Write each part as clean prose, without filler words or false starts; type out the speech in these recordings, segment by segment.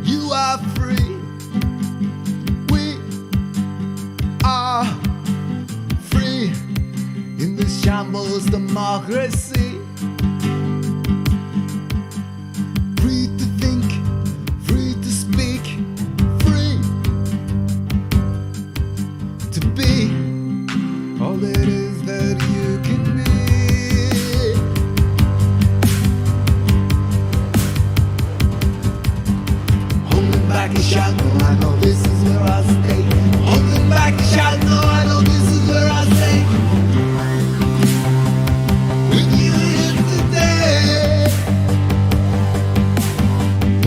you are free. We are free in this shambles democracy. Free to think, free to speak, free to be all it is that you can be. Holding back a shout, no, I know this is where I stay. Holding back a shout, no, I know this is where I stay. With you here today.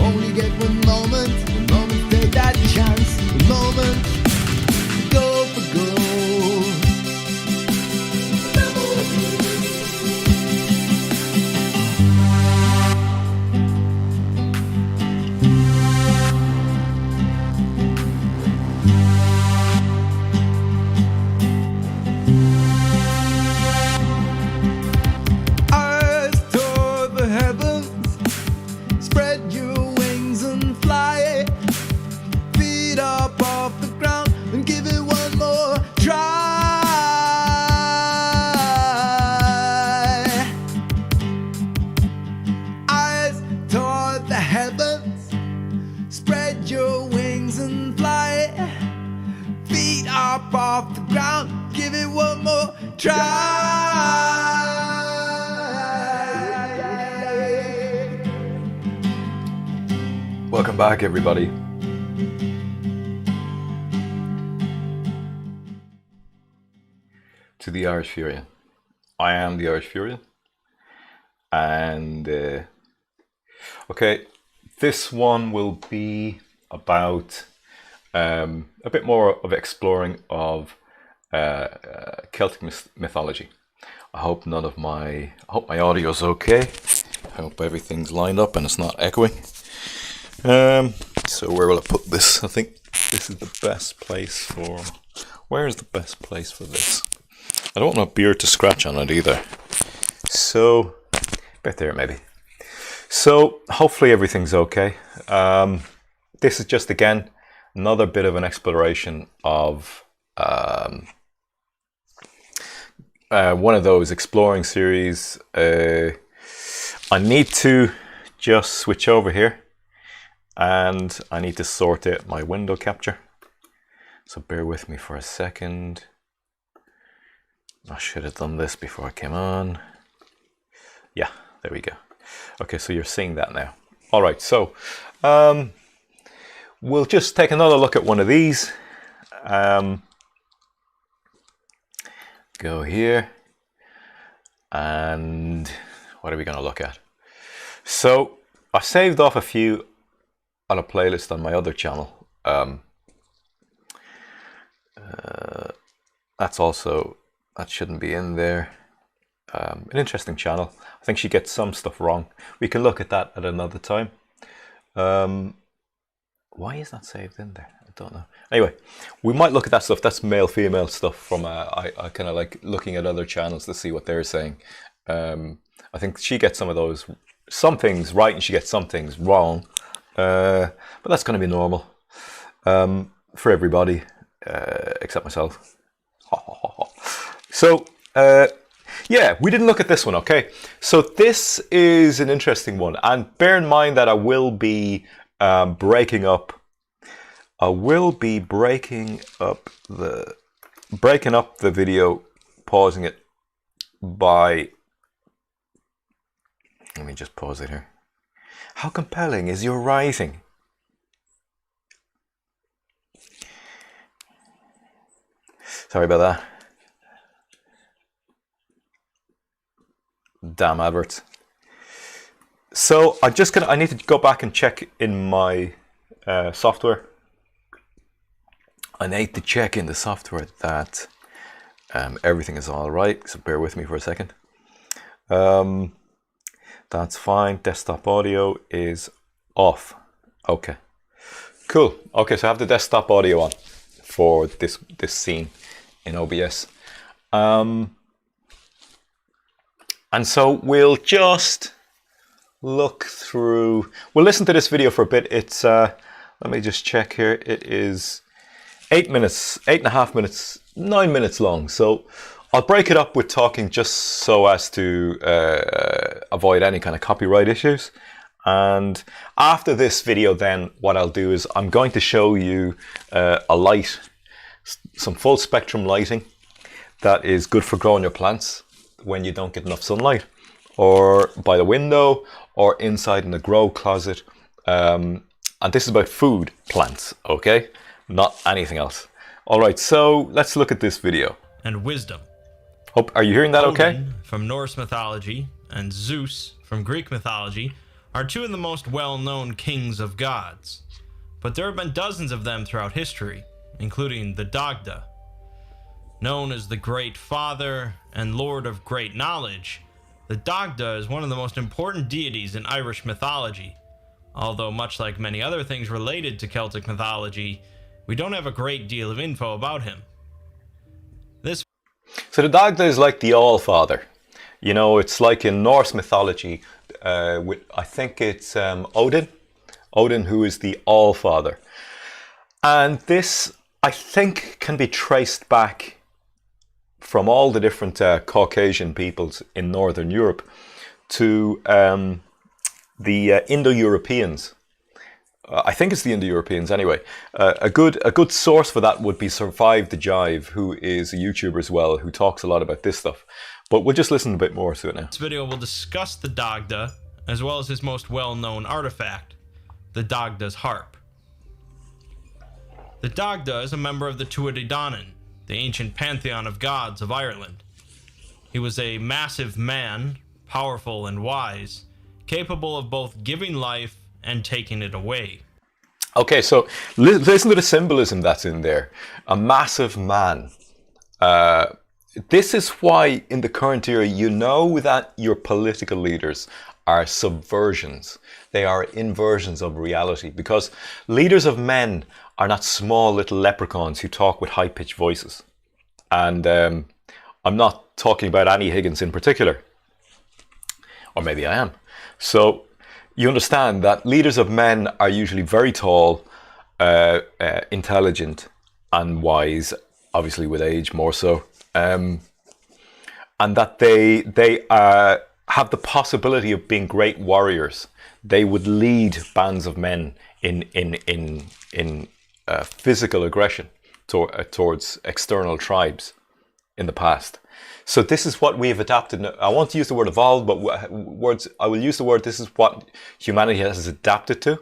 Only get one moment take that chance, one moment to go for gold. Eyes toward the heavens, spread your wings and fly. Feet up off the ground and give it one more try. Eyes toward the heavens, spread your wings and fly. Feet up off the ground, give it one more try. Welcome back, everybody. To the Irish Furian. I am the Irish Furian. And, okay, this one will be about a bit more of exploring of Celtic mythology. I hope my audio is okay. I hope everything's lined up and it's not echoing. So where will I put this? I think this is the best place for... Where is the best place for this? I don't want my beard to scratch on it either. So, about there maybe. So, hopefully everything's okay. This is just, again, another bit of an exploration of one of those exploring series. I need to just switch over here. And I need to sort out my window capture. So bear with me for a second. I should have done this before I came on. Yeah, there we go. Okay, so you're seeing that now. All right, so we'll just take another look at one of these. Go here. And what are we going to look at? So I saved off a few on a playlist on my other channel. That shouldn't be in there. An interesting channel. I think she gets some stuff wrong. We can look at that at another time. Why is that saved in there? I don't know. Anyway, we might look at that stuff. That's male female stuff from I kind of like looking at other channels to see what they're saying. I think she gets some things right and she gets some things wrong. But that's going to be normal for everybody except myself. So yeah, we didn't look at this one. Okay, so this is an interesting one, and bear in mind that I will be breaking up the video, pausing it by. Let me just pause it here. How compelling is your writing? Sorry about that. Damn adverts. So I need to go back and check in my software. I need to check in the software that everything is all right. So bear with me for a second. That's fine. Desktop audio is off. Okay. Cool. Okay, so I have the desktop audio on for this scene in OBS. And so we'll just look through. We'll listen to this video for a bit. It's let me just check here. It is 8 minutes, 8.5 minutes, 9 minutes long. So I'll break it up with talking just so as to avoid any kind of copyright issues. And after this video, then what I'll do is I'm going to show you a light, some full spectrum lighting that is good for growing your plants when you don't get enough sunlight, or by the window, or inside in the grow closet. And this is about food plants, okay? Not anything else. All right, so let's look at this video. And wisdom. Hope, are you hearing that okay? Odin from Norse mythology and Zeus from Greek mythology are two of the most well-known kings of gods. But there have been dozens of them throughout history, including the Dagda. Known as the Great Father and Lord of Great Knowledge, the Dagda is one of the most important deities in Irish mythology, although much like many other things related to Celtic mythology, we don't have a great deal of info about him. So the Dagda is like the All-Father. You know, it's like in Norse mythology, with, I think it's Odin, who is the All-Father. And this, I think, can be traced back from all the different Caucasian peoples in Northern Europe to the Indo-Europeans. I think it's the Indo-Europeans anyway. A good source for that would be Survive the Jive, who is a YouTuber as well, who talks a lot about this stuff. But we'll just listen a bit more to it now. This video will discuss the Dagda, as well as his most well-known artifact, the Dagda's harp. The Dagda is a member of the Tuatha Dé Danann, the ancient pantheon of gods of Ireland. He was a massive man, powerful and wise, capable of both giving life and taking it away. Okay, so listen to the symbolism that's in there. A massive man. This is why in the current era, you know that your political leaders are subversions. They are inversions of reality, because leaders of men are not small little leprechauns who talk with high-pitched voices. And I'm not talking about Annie Higgins in particular. Or maybe I am. So you understand that leaders of men are usually very tall, intelligent and wise, obviously with age more so. And that they have the possibility of being great warriors. They would lead bands of men in physical aggression towards external tribes in the past. So this is what we have adapted. I won't use the word evolved, but I will use the word, this is what humanity has adapted to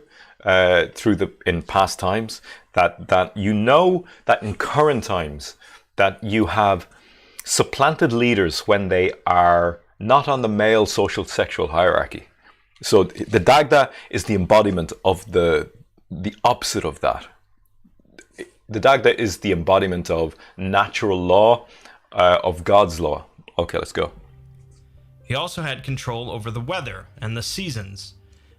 in past times. That you know that in current times that you have supplanted leaders when they are not on the male social sexual hierarchy. So the Dagda is the embodiment of the opposite of that. The Dagda is the embodiment of natural law, of God's law. Okay, let's go. He also had control over the weather and the seasons,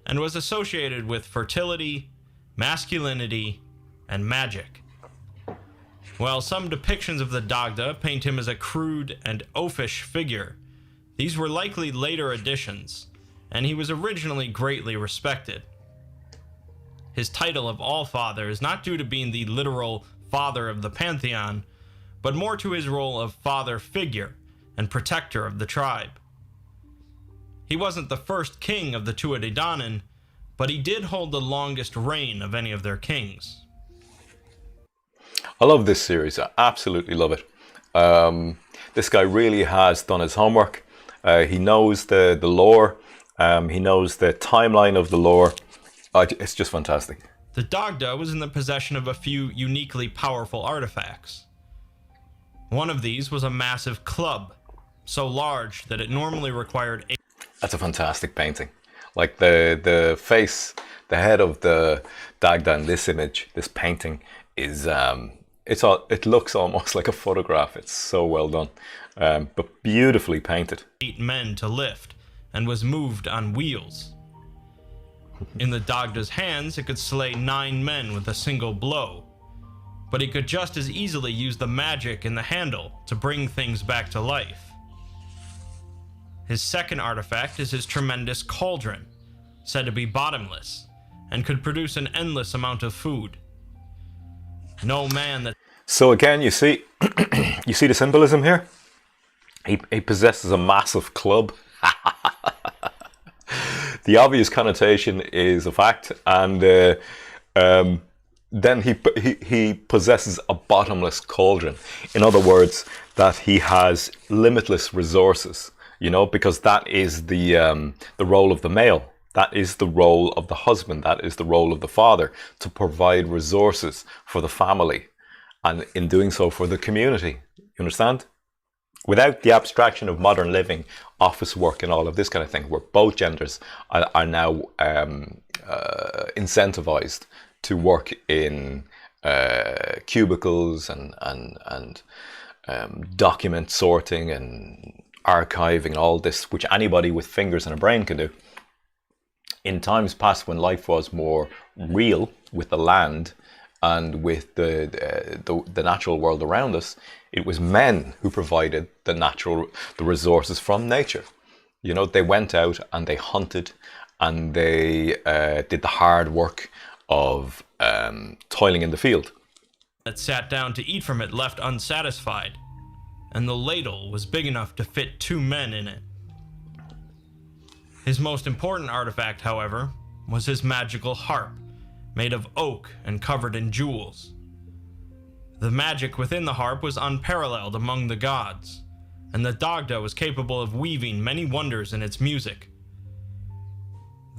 and was associated with fertility, masculinity, and magic. While some depictions of the Dagda paint him as a crude and oafish figure, these were likely later additions, and he was originally greatly respected. His title of All-Father is not due to being the literal father of the pantheon, but more to his role of father figure and protector of the tribe. He wasn't the first king of the Tuatha Dé Danann, but he did hold the longest reign of any of their kings. I love this series. I absolutely love it. This guy really has done his homework. He knows the lore. He knows the timeline of the lore. It's just fantastic. The Dagda was in the possession of a few uniquely powerful artifacts. One of these was a massive club, so large that it normally required a... That's a fantastic painting. Like the face, the head of the Dagda in this image, this painting is it looks almost like a photograph. It's so well done, but beautifully painted. 8 men to lift, and was moved on wheels. In the Dagda's hands, it could slay 9 men with a single blow, but he could just as easily use the magic in the handle to bring things back to life. His second artifact is his tremendous cauldron, said to be bottomless, and could produce an endless amount of food. No man that... So again, you see, you see the symbolism here? He possesses a massive club. The obvious connotation is a fact, and then he possesses a bottomless cauldron. In other words, that he has limitless resources. You know, because that is the role of the male. That is the role of the husband. That is the role of the father, to provide resources for the family, and in doing so for the community. You understand? Without the abstraction of modern living, office work and all of this kind of thing, where both genders are now incentivized to work in cubicles and document sorting and archiving and all this, which anybody with fingers and a brain can do. In times past, when life was more real with the land and with the natural world around us, it was men who provided the resources from nature. You know, they went out and they hunted, and they did the hard work of toiling in the field. that sat down to eat from it left unsatisfied, and the ladle was big enough to fit 2 men in it. His most important artifact, however, was his magical harp, made of oak and covered in jewels. The magic within the harp was unparalleled among the gods, and the Dagda was capable of weaving many wonders in its music.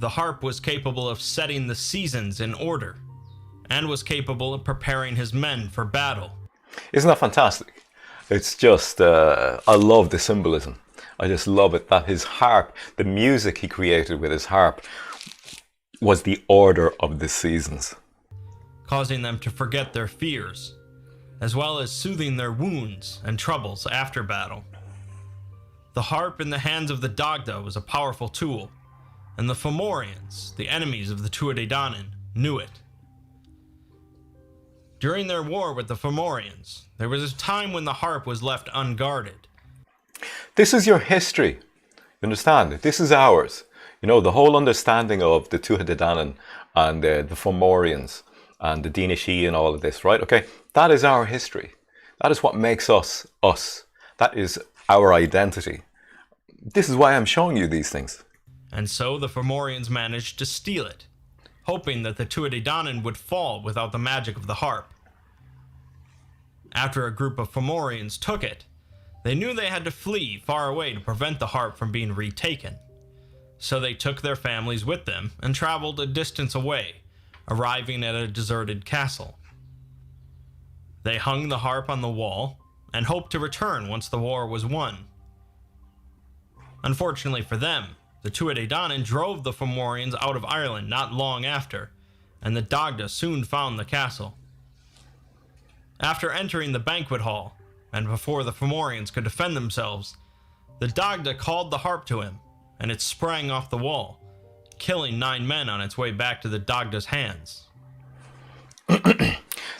The harp was capable of setting the seasons in order, and was capable of preparing his men for battle. Isn't that fantastic? It's just, I love the symbolism. I just love it that his harp, the music he created with his harp, was the order of the seasons, causing them to forget their fears, as well as soothing their wounds and troubles after battle. The harp in the hands of the Dagda was a powerful tool, and the Fomorians, the enemies of the Tuatha knew it. During their war with the Fomorians, there was a time when the harp was left unguarded. This is your history. You understand? This is ours. You know, the whole understanding of the Tuatha and the Fomorians and the Dinashi and all of this, right? Okay, that is our history. That is what makes us, us. That is our identity. This is why I'm showing you these things. And so the Fomorians managed to steal it, hoping that the Tuatha would fall without the magic of the harp. After a group of Fomorians took it, they knew they had to flee far away to prevent the harp from being retaken. So they took their families with them and traveled a distance away, arriving at a deserted castle. They hung the harp on the wall and hoped to return once the war was won. Unfortunately for them, the Tuatha drove the Fomorians out of Ireland not long after, and the Dagda soon found the castle. After entering the banquet hall, and before the Fomorians could defend themselves, the Dagda called the harp to him, and it sprang off the wall, killing 9 men on its way back to the Dagda's hands.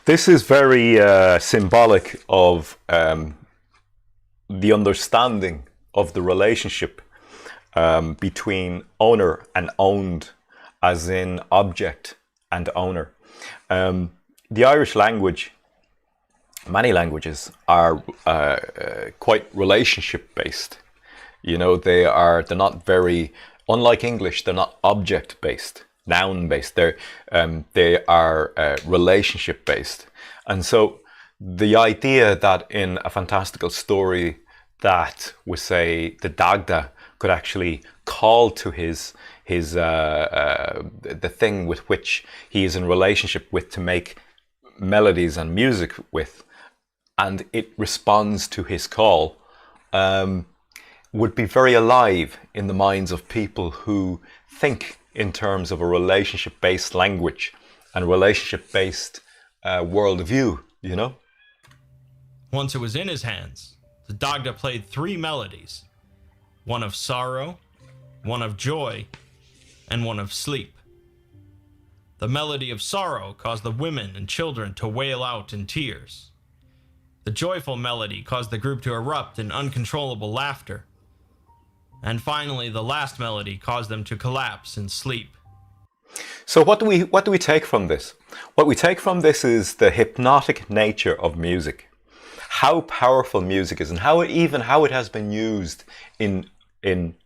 This is very symbolic of the understanding of the relationship between owner and owned, as in object and owner. The Irish language, many languages, are quite relationship based. You know, they're not very, unlike English, they're not object based, noun based. They are relationship based. And so the idea that in a fantastical story that was, say, the Dagda could actually call to the thing with which he is in relationship with to make melodies and music with, and it responds to his call, would be very alive in the minds of people who think in terms of a relationship-based language and relationship-based worldview, you know? Once it was in his hands, the Dagda played 3 melodies, one of sorrow, one of joy, and one of sleep. The melody of sorrow caused the women and children to wail out in tears. The joyful melody caused the group to erupt in uncontrollable laughter. And finally, the last melody caused them to collapse in sleep. So what do we take from this? What we take from this is the hypnotic nature of music, how powerful music is, and how it has been used in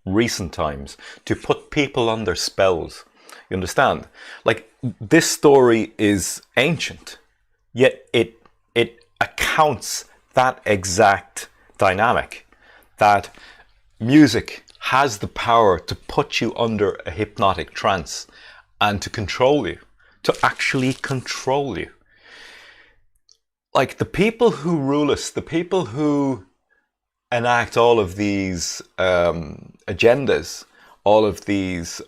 recent times to put people under spells. You understand? Like, this story is ancient, yet it accounts that exact dynamic, that music has the power to put you under a hypnotic trance and to control you, to actually control you. Like, the people who rule us, the people who enact all of these agendas, all of these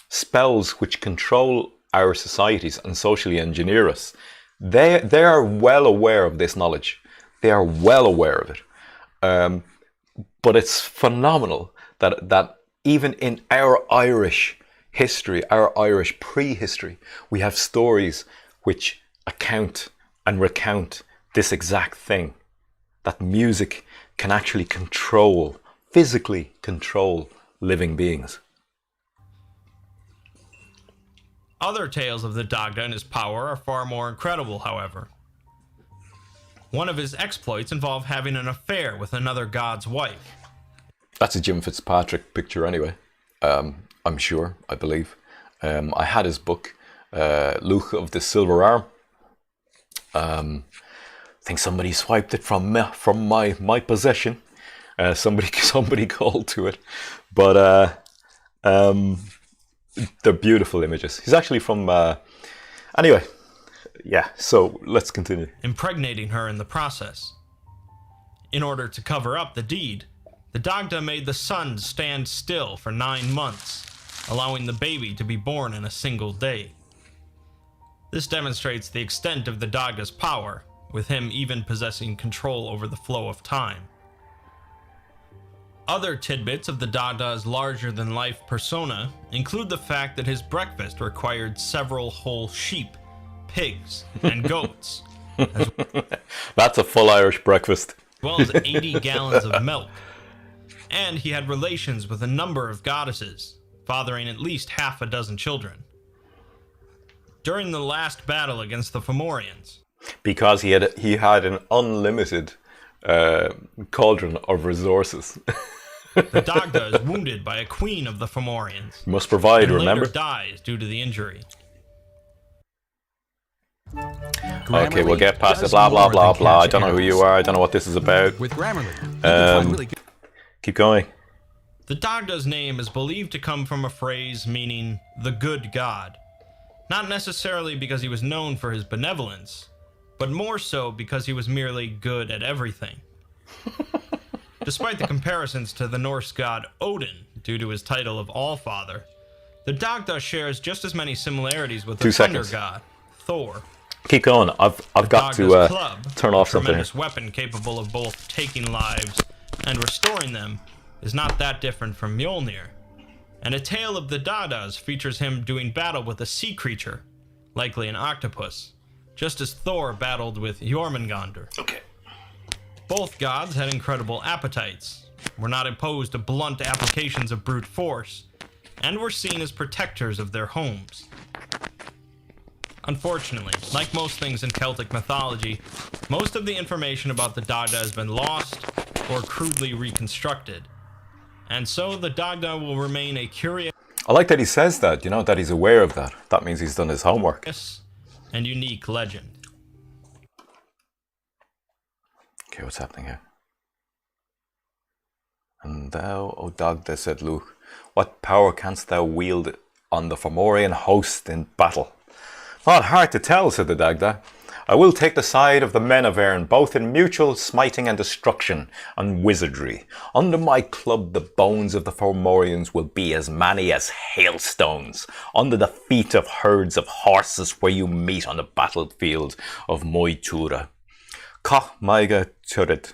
spells which control our societies and socially engineer us, they are well aware of this knowledge. They are well aware of it. But it's phenomenal that even in our Irish history, our Irish prehistory, we have stories which account and recount this exact thing, that music can actually control, physically control living beings. Other tales of the Dagda and his power are far more incredible, however. One of his exploits involved having an affair with another god's wife. That's a Jim Fitzpatrick picture anyway, I'm sure, I believe. I had his book, Luch of the Silver Arm. I think somebody swiped it from my possession. Somebody called to it. But they're beautiful images. He's actually from... Anyway, yeah, so let's continue. Impregnating her in the process. In order to cover up the deed, the Dagda made the sun stand still for 9 months, allowing the baby to be born in a single day. This demonstrates the extent of the Dagda's power, with him even possessing control over the flow of time. Other tidbits of the Dagda's larger-than-life persona include the fact that his breakfast required several whole sheep, pigs, and goats, as That's a full Irish breakfast. well as 80 gallons of milk. And he had relations with a number of goddesses, fathering at least half a dozen children. During the last battle against the Fomorians, Because he had an unlimited cauldron of resources. the Dagda is wounded by a queen of the Fomorians, You must provide, and remember? later dies due to the injury. Okay, we'll get past it. Blah, blah, blah, blah. I don't know who you are. I don't know what this is about. With Grammarly, you can find really good... Keep going. The Dagda's name is believed to come from a phrase meaning the good god, not necessarily because he was known for his benevolence, but more so because he was merely good at everything. Despite the comparisons to the Norse god Odin, due to his title of Allfather, the Dagda shares just as many similarities with the 2 thunder seconds. god, Thor. Keep going. I've got Dagda's to club, turn off a something here. tremendous weapon capable of both taking lives and restoring them, is not that different from Mjolnir. And a tale of the Dagdas features him doing battle with a sea creature, likely an octopus, just as Thor battled with Jormungandr. Okay. Both gods had incredible appetites, were not opposed to blunt applications of brute force, and were seen as protectors of their homes. Unfortunately, like most things in Celtic mythology, most of the information about the Dagda has been lost or crudely reconstructed, and so the Dagda will remain a curious I like that he says that, you know, that he's aware of that. That means he's done his homework. and unique legend. Okay, what's happening here? And thou, O Dagda, said Luke, what power canst thou wield on the Fomorian host in battle? Well, hard to tell, said the Dagda. I will take the side of the men of Erin, both in mutual smiting and destruction, and wizardry. Under my club the bones of the Fomorians will be as many as hailstones, under the feet of herds of horses where you meet on the battlefield of Moitura. Koch maiga turid.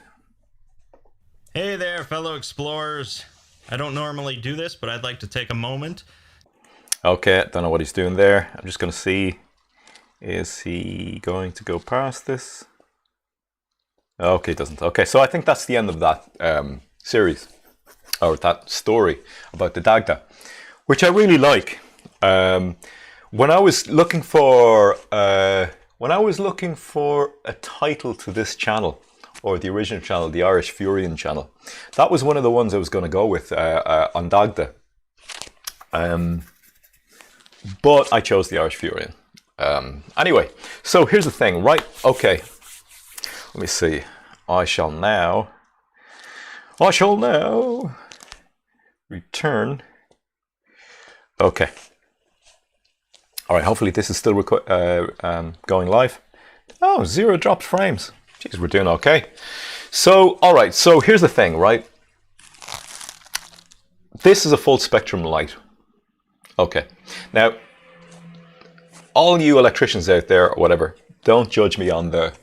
Hey there, fellow explorers. I don't normally do this, but I'd like to take a moment. Okay, don't know what he's doing there. I'm just going to see. Is he going to go past this? Okay, he doesn't. Okay, so I think that's the end of that series, or that story about the Dagda. which I really like. When I was looking for a title to this channel, or the original channel, the Irish Furian channel, that was one of the ones I was going to go with, Andagda. But I chose the Irish Furian. Anyway, so here's the thing, right? Okay, let me see. I shall now return. Okay. All right, hopefully this is still going live. Oh, 0 dropped frames. Jeez, we're doing okay. So, all right, so here's the thing, right? This is a full spectrum light. Okay. Now, all you electricians out there or whatever, don't judge me on the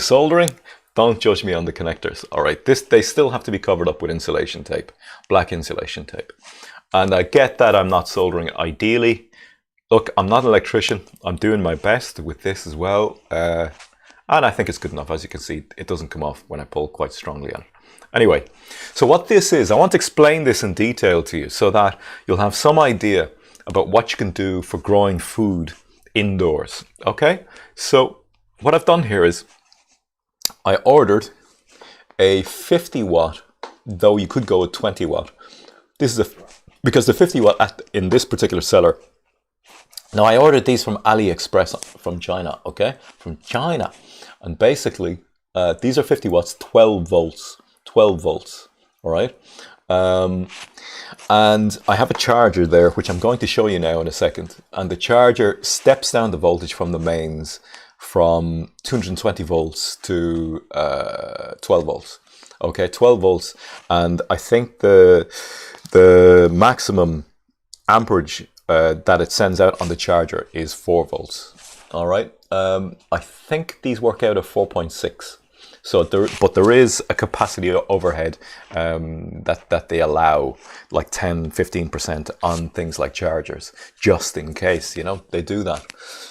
soldering. Don't judge me on the connectors. All right, they still have to be covered up with insulation tape, black insulation tape. And I get that I'm not soldering ideally. Look, I'm not an electrician. I'm doing my best with this as well. And I think it's good enough. As you can see, it doesn't come off when I pull quite strongly on it. Anyway, so what this is, I want to explain this in detail to you so that you'll have some idea about what you can do for growing food indoors. Okay, so what I've done here is I ordered a 50 watt, though you could go with 20 watt. This is because the 50 watt in this particular seller. Now I ordered these from AliExpress from China, okay? From China. And basically, these are 50 watts, 12 volts, all right? And I have a charger there, which I'm going to show you now in a second. And the charger steps down the voltage from the mains from 220 volts to 12 volts. Okay, 12 volts. And I think the maximum amperage that it sends out on the charger is 4 volts. All right. I think these work out at 4.6. So there is a capacity overhead that they allow, like 10-15% on things like chargers, just in case, you know, they do that.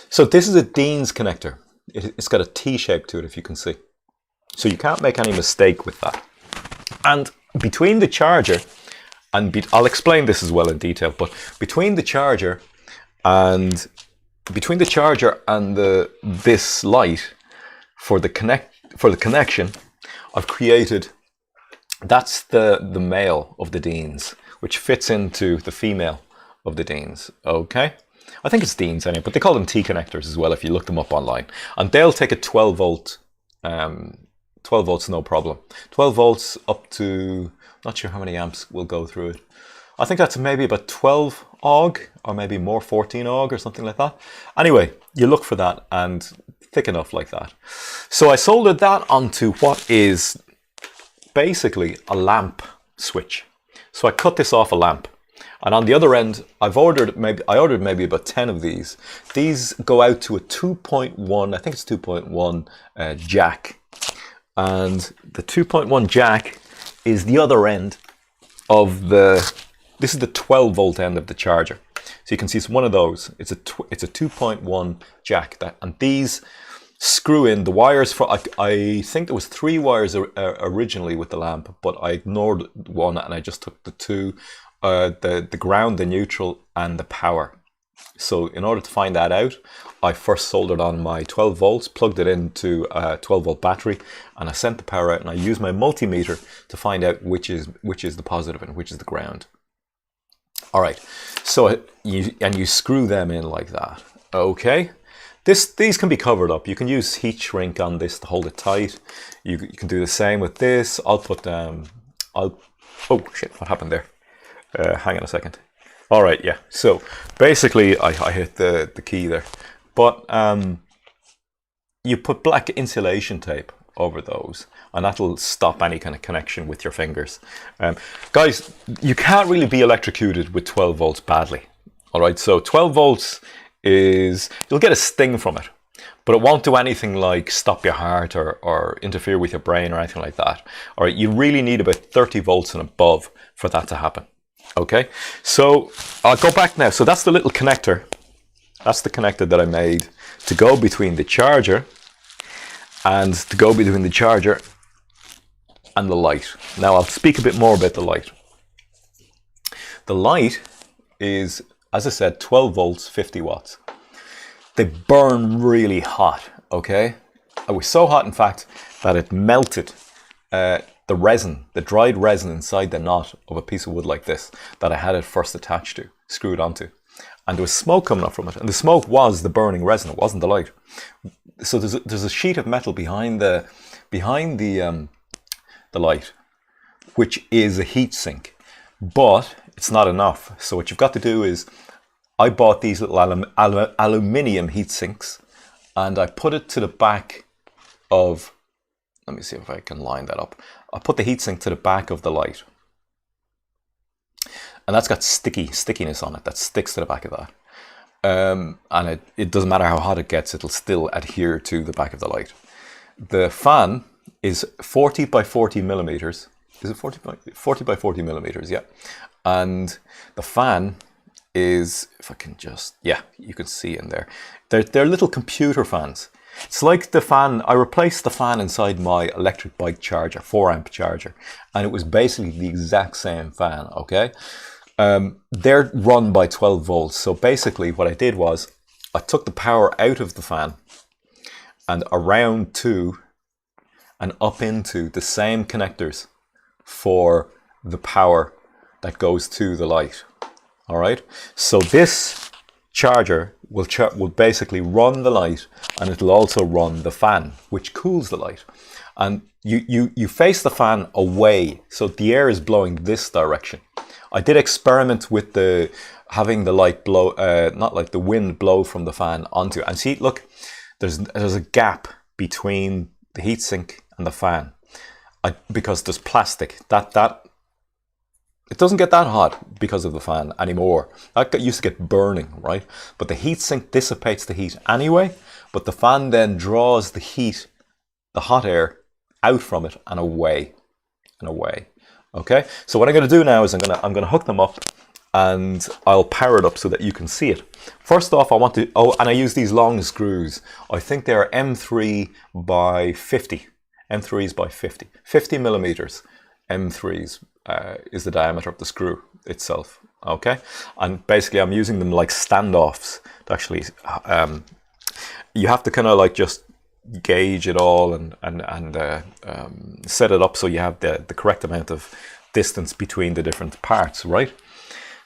So this is a Dean's connector. It's got a T shape to it, if you can see. So you can't make any mistake with that. And between the charger and I'll explain this as well in detail, but between the charger and this light for the connection, I've created, that's the male of the Deans, which fits into the female of the Deans. Okay, I think it's Deans anyway, but they call them T connectors as well if you look them up online, and they'll take a 12 volt. 12 volts, no problem. 12 volts up to, not sure how many amps will go through it. I think that's maybe about 12 AUG, or maybe more, 14 AUG or something like that. Anyway, you look for that, and thick enough like that. So I soldered that onto what is basically a lamp switch. So I cut this off a lamp. And on the other end, I ordered maybe about 10 of these. These go out to a 2.1, I think it's 2.1 jack. And the 2.1 jack is the other end of this is the 12 volt end of the charger. So you can see it's one of those. It's a 2.1 jack, and these screw in the wires for, I think there was 3 wires originally with the lamp, but I ignored one and I just took the 2, the ground, the neutral, and the power. So in order to find that out, I first soldered on my 12 volts, plugged it into a 12 volt battery, and I sent the power out, and I used my multimeter to find out which is the positive and which is the ground. All right, so you screw them in like that. Okay, these can be covered up. You can use heat shrink on this to hold it tight. You can do the same with this. I'll put oh shit, what happened there? Hang on a second. All right, yeah. So basically, I hit the key there, but you put black insulation tape over those, and that'll stop any kind of connection with your fingers. Guys, you can't really be electrocuted with 12 volts badly. All right, so 12 volts is, you'll get a sting from it, but it won't do anything like stop your heart or interfere with your brain or anything like that. All right, you really need about 30 volts and above for that to happen. Okay, so I'll go back now. So that's the little connector. That's the connector that I made to go between the charger and the light. Now I'll speak a bit more about the light. The light is, as I said, 12 volts, 50 watts. They burn really hot, okay? It was so hot, in fact, that it melted the resin, the dried resin inside the knot of a piece of wood like this that I had it first attached to, screwed onto. And there was smoke coming up from it. And the smoke was the burning resin, it wasn't the light. So there's a sheet of metal behind the light, which is a heat sink. But it's not enough. So what you've got to do is, I bought these little aluminium heat sinks, and I put it to the back of, let me see if I can line that up. I put the heatsink to the back of the light. And that's got stickiness on it that sticks to the back of that. And it doesn't matter how hot it gets, it'll still adhere to the back of the light. The fan is 40 by 40 millimeters. Is it 40 by 40 millimeters? Yeah. And the fan is, if I can just, yeah, you can see in there. They're little computer fans. It's like the fan, I replaced the fan inside my electric bike charger, 4-amp charger, and it was basically the exact same fan, okay? They're run by 12 volts, so basically what I did was, I took the power out of the fan and around to and up into the same connectors for the power that goes to the light, all right? So this charger will basically run the light, and it'll also run the fan, which cools the light. And you face the fan away, so the air is blowing this direction. I did experiment with having the light blow, not like the wind blow from the fan onto it. And see, look, there's a gap between the heatsink and the fan, because there's plastic. It doesn't get that hot because of the fan anymore. That used to get burning, right? But the heatsink dissipates the heat anyway, but the fan then draws the heat, the hot air, out from it and away, and away. Okay, so what I'm going to do now is I'm going to hook them up, and I'll power it up so that you can see it. First off, and I use these long screws. I think they're M3 by 50. M3s by 50 millimeters. M3s is the diameter of the screw itself. Okay, and basically I'm using them like standoffs to actually. You have to kind of like just gauge it all and set it up so you have the correct amount of distance between the different parts, right?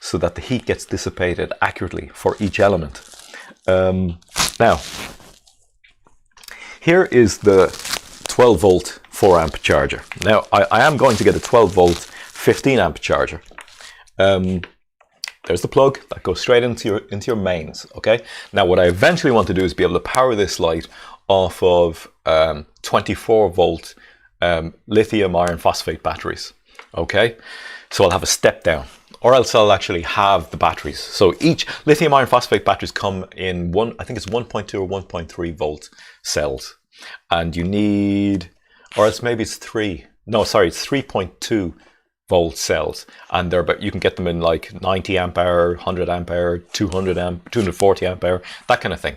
So that the heat gets dissipated accurately for each element. Now, here is the 12 volt 4-amp charger. Now, I am going to get a 12 volt 15-amp charger. There's the plug that goes straight into your mains, okay? Now, what I eventually want to do is be able to power this light off of 24 volt lithium iron phosphate batteries, okay? So I'll have a step down, or else I'll actually have the batteries. So each lithium iron phosphate batteries come in I think it's 1.2 or 1.3 volt cells. And you need, or else maybe it's 3.2 volt cells. And you can get them in like 90 amp hour, 100 amp hour, 240 amp hour, that kind of thing.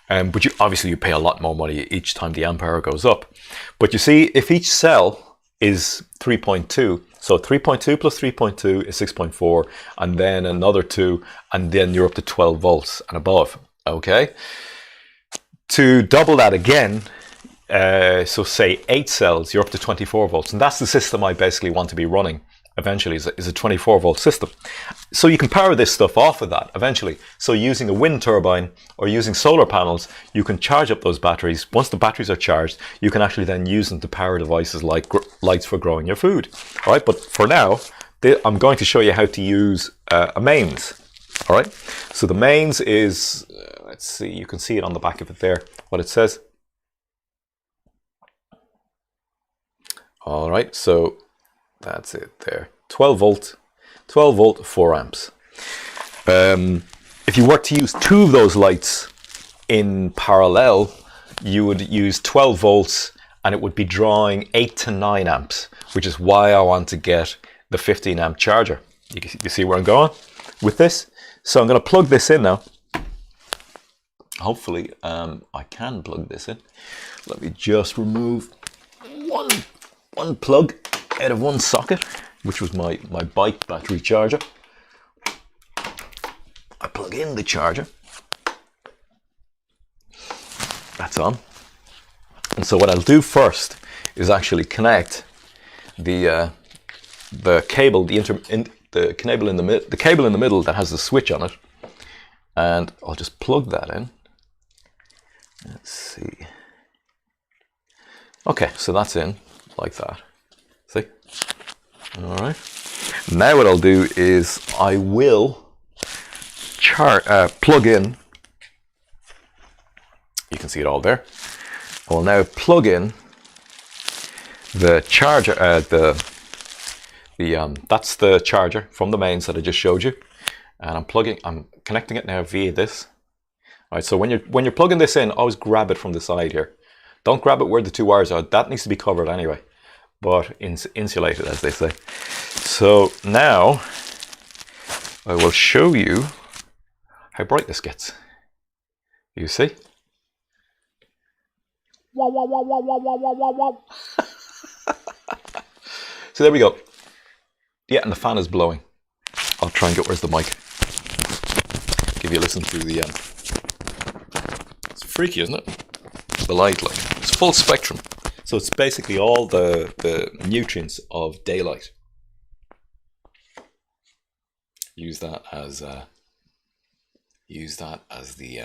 But obviously you pay a lot more money each time the amp hour goes up. But you see, if each cell is 3.2, so 3.2 plus 3.2 is 6.4, and then another 2, and then you're up to 12 volts and above, okay? To double that again, so say 8 cells, you're up to 24 volts, and that's the system I basically want to be running eventually, is a 24 volt system. So you can power this stuff off of that eventually. So using a wind turbine or using solar panels, you can charge up those batteries. Once the batteries are charged, you can actually then use them to power devices like lights for growing your food. All right, but for now, I'm going to show you how to use a mains. All right, so the mains is, let's see, you can see it on the back of it there, what it says. All right, so that's it there. 12 volt, 4 amps. If you were to use 2 of those lights in parallel, you would use 12 volts and it would be drawing 8 to 9 amps, which is why I want to get the 15 amp charger. You see where I'm going with this? So I'm going to plug this in now. Hopefully I can plug this in. Let me just remove one plug out of one socket, which was my bike battery charger. I plug in the charger. That's on. And so what I'll do first is actually connect the cable, the cable in the middle that has the switch on it, and I'll just plug that in. Let's see. Okay, so that's in like that. See? All right. Now what I'll do is I will plug in. You can see it all there. I will now plug in the charger. That's the charger from the mains that I just showed you, and I'm connecting it now via this. All right. So when you're plugging this in, always grab it from the side here. Don't grab it where the two wires are. That needs to be covered anyway, but insulated, as they say. So now I will show you how bright this gets. You see? So there we go. Yeah, and the fan is blowing. I'll try and get, where's the mic? Give you a listen through the it's freaky, isn't it? The light, like, it's full spectrum. So it's basically all the nutrients of daylight. Use that as the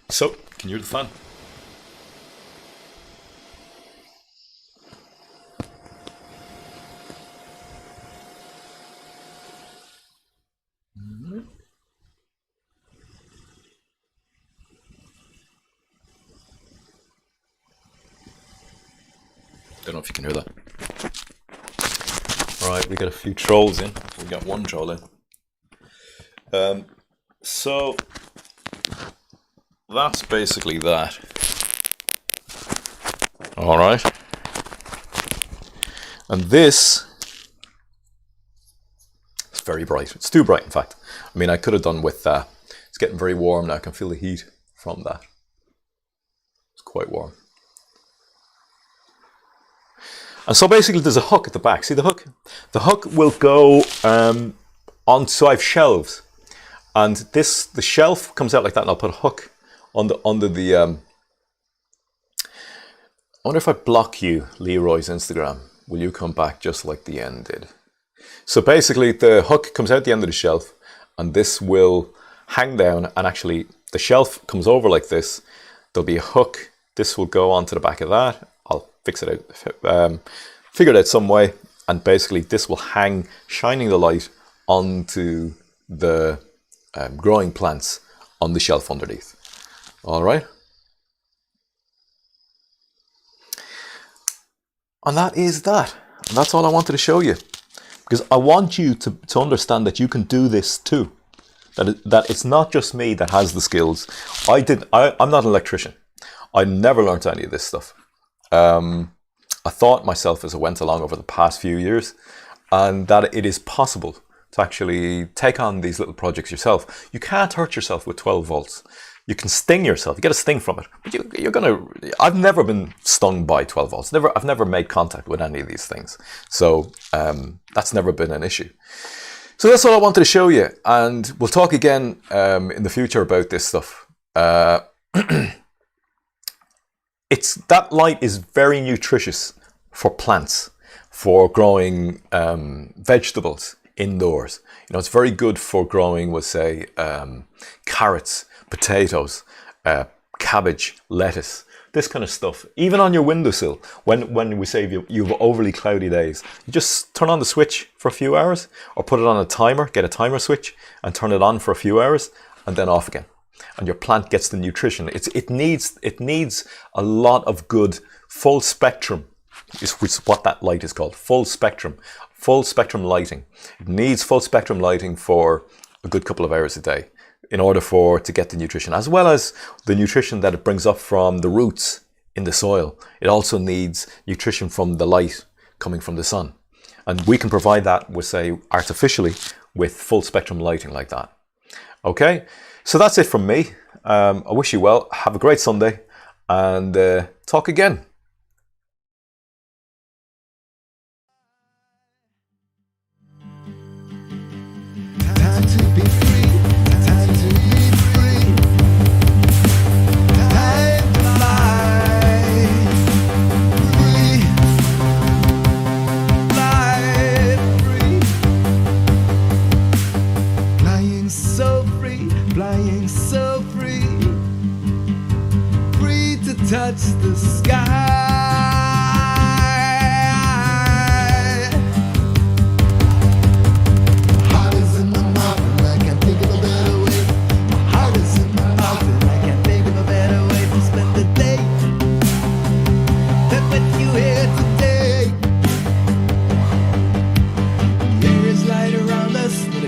So, can you hear the fan? Don't know if you can hear that. All right, we got a few trolls in. We got one troll in. So that's basically that. All right. And this is very bright. It's too bright, in fact. I mean, I could have done with that. It's getting very warm now. I can feel the heat from that. It's quite warm. And so basically there's a hook at the back. See the hook? The hook will go on, so I have shelves. And the shelf comes out like that, and I'll put a hook under the I wonder if I block you, Leroy's Instagram, will you come back just like the end did? So basically the hook comes out the end of the shelf, and this will hang down, and actually the shelf comes over like this. There'll be a hook. This will go onto the back of that. I'll fix it out, figure it out some way, and basically this will hang, shining the light onto the growing plants on the shelf underneath. All right. And that is that. And that's all I wanted to show you, because I want you to understand that you can do this too. That it's not just me that has the skills. I'm not an electrician. I never learned any of this stuff. I thought myself as I went along over the past few years, and that it is possible to actually take on these little projects yourself. You can't hurt yourself with 12 volts. You can sting yourself. You get a sting from it. But you're gonna. I've never been stung by 12 volts. I've never made contact with any of these things. So that's never been an issue. So that's all I wanted to show you, and we'll talk again in the future about this stuff. That light is very nutritious for plants, for growing vegetables indoors. You know, it's very good for growing, we'll say, carrots, potatoes, cabbage, lettuce, this kind of stuff. Even on your windowsill, when we say you have overly cloudy days, you just turn on the switch for a few hours, or put it on a timer, get a timer switch, and turn it on for a few hours, and then off again. And your plant gets the nutrition. It needs a lot of good full spectrum, is what that light is called. Full spectrum lighting. It needs full spectrum lighting for a good couple of hours a day in order to get the nutrition, as well as the nutrition that it brings up from the roots in the soil. It also needs nutrition from the light coming from the sun. And we can provide that, we'll say, artificially with full spectrum lighting like that. Okay, so that's it from me. I wish you well. Have a great Sunday, and talk again. to be free. Time to be free. Time to fly. Free. Fly free. Flying so free. Flying so free. Free to touch the sky.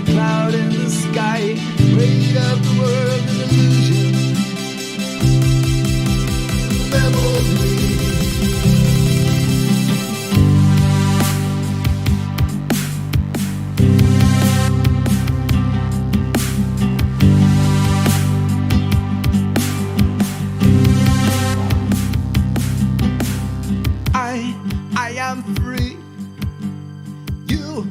Cloud in the sky, weight of the world an illusion, memory. I am free. You